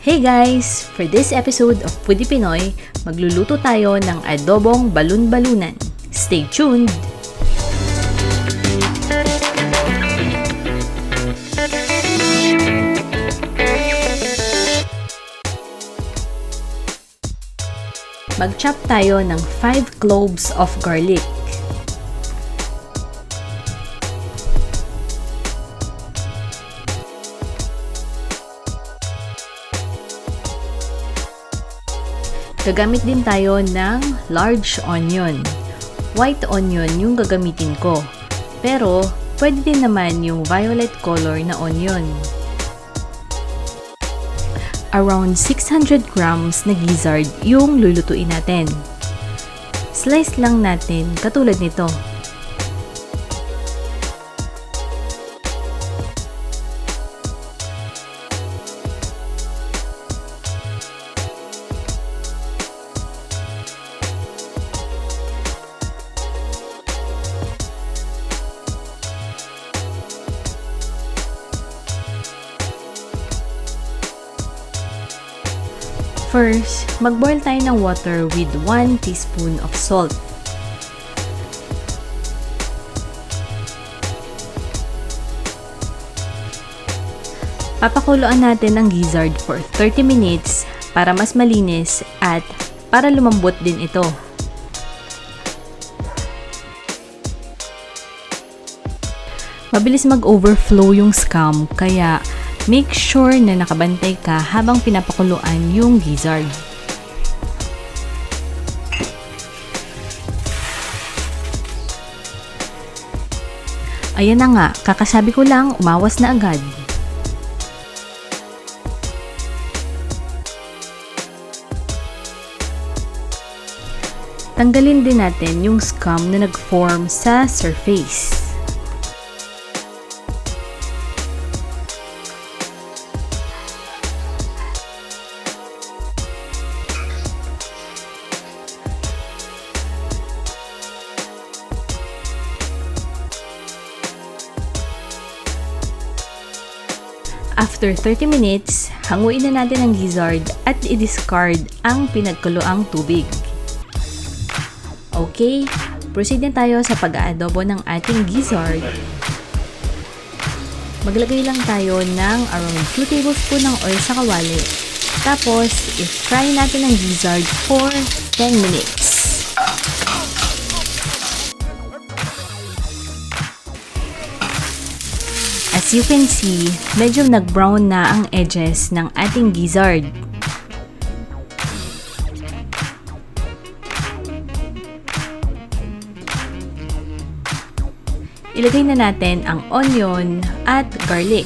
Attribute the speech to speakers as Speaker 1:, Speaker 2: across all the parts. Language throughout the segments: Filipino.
Speaker 1: Hey guys! For this episode of Foodie Pinoy, magluluto tayo ng adobong balun-balunan. Stay tuned! Mag-chop tayo ng 5 cloves of garlic. Gagamit din tayo ng large onion. White onion yung gagamitin ko. Pero, pwede din naman yung violet color na onion. Around 600 grams na gizzard yung lulutuin natin. Slice lang natin katulad nito. First, mag-boil tayo ng water with 1 teaspoon of salt. Papakuluan natin ang gizzard for 30 minutes para mas malinis at para lumambot din ito. Mabilis mag-overflow yung scum kaya make sure na nakabantay ka habang pinapakuluan yung gizzard. Ayan na nga, kakasabi ko lang, umawas na agad. Tanggalin din natin yung scum na nag-form sa surface. After 30 minutes, hanguin na natin ang gizzard at i-discard ang pinagkuluang tubig. Okay, proceed na tayo sa pag-aadobo ng ating gizzard. Maglagay lang tayo ng around 2 tablespoon ng oil sa kawali. Tapos, i-fry natin ang gizzard for 10 minutes. As you can see, medyo nag-brown na ang edges ng ating gizzard. Ilagay na natin ang onion at garlic.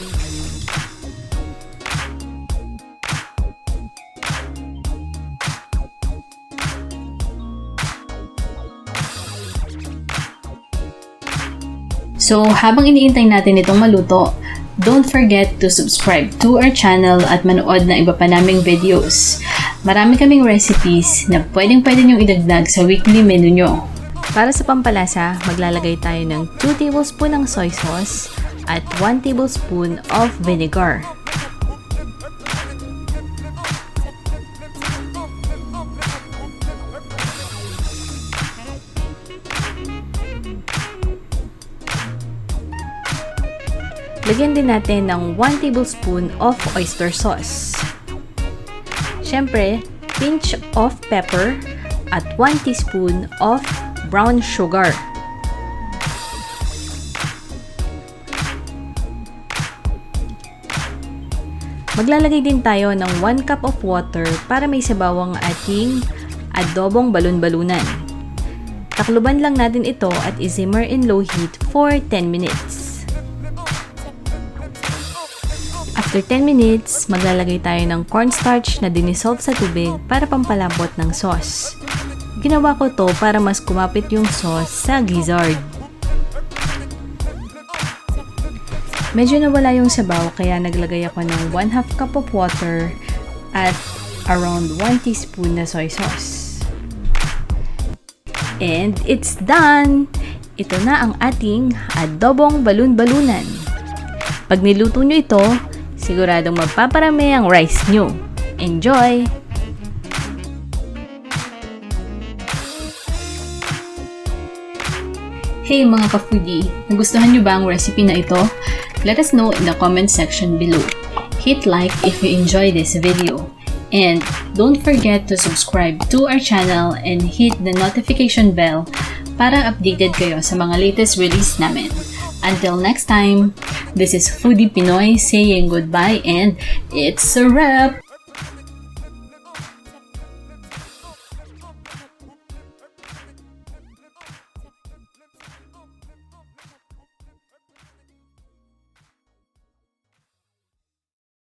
Speaker 1: So, habang iniintay natin itong maluto, don't forget to subscribe to our channel at manood na iba pa naming videos. Marami kaming recipes na pwedeng-pwede nyong idagdag sa weekly menu nyo. Para sa pampalasa, maglalagay tayo ng 2 tablespoon ng soy sauce at 1 tablespoon of vinegar. Lagyan din natin ng 1 tablespoon of oyster sauce. Siyempre, pinch of pepper at 1 teaspoon of brown sugar. Maglalagay din tayo ng 1 cup of water para may sabaw ang ating adobong balun-balunan. Takluban lang natin ito at i-simmer in low heat for 10 minutes. After 10 minutes, maglalagay tayo ng cornstarch na dinisolve sa tubig para pampalambot ng sauce. Ginawa ko to para mas kumapit yung sauce sa gizzard. Medyo nawala yung sabaw kaya naglagay ako ng 1/2 cup of water at around 1 teaspoon na soy sauce. And it's done! Ito na ang ating adobong balun-balunan. Pag niluto nyo ito, siguradong magpaparami ang rice nyo. Enjoy! Hey mga ka-foodie! Nagustuhan nyo ba ang recipe na ito? Let us know in the comment section below. Hit like if you enjoy this video. And don't forget to subscribe to our channel and hit the notification bell para updated kayo sa mga latest release namin. Until next time, this is Foodie Pinoy saying goodbye and it's a wrap!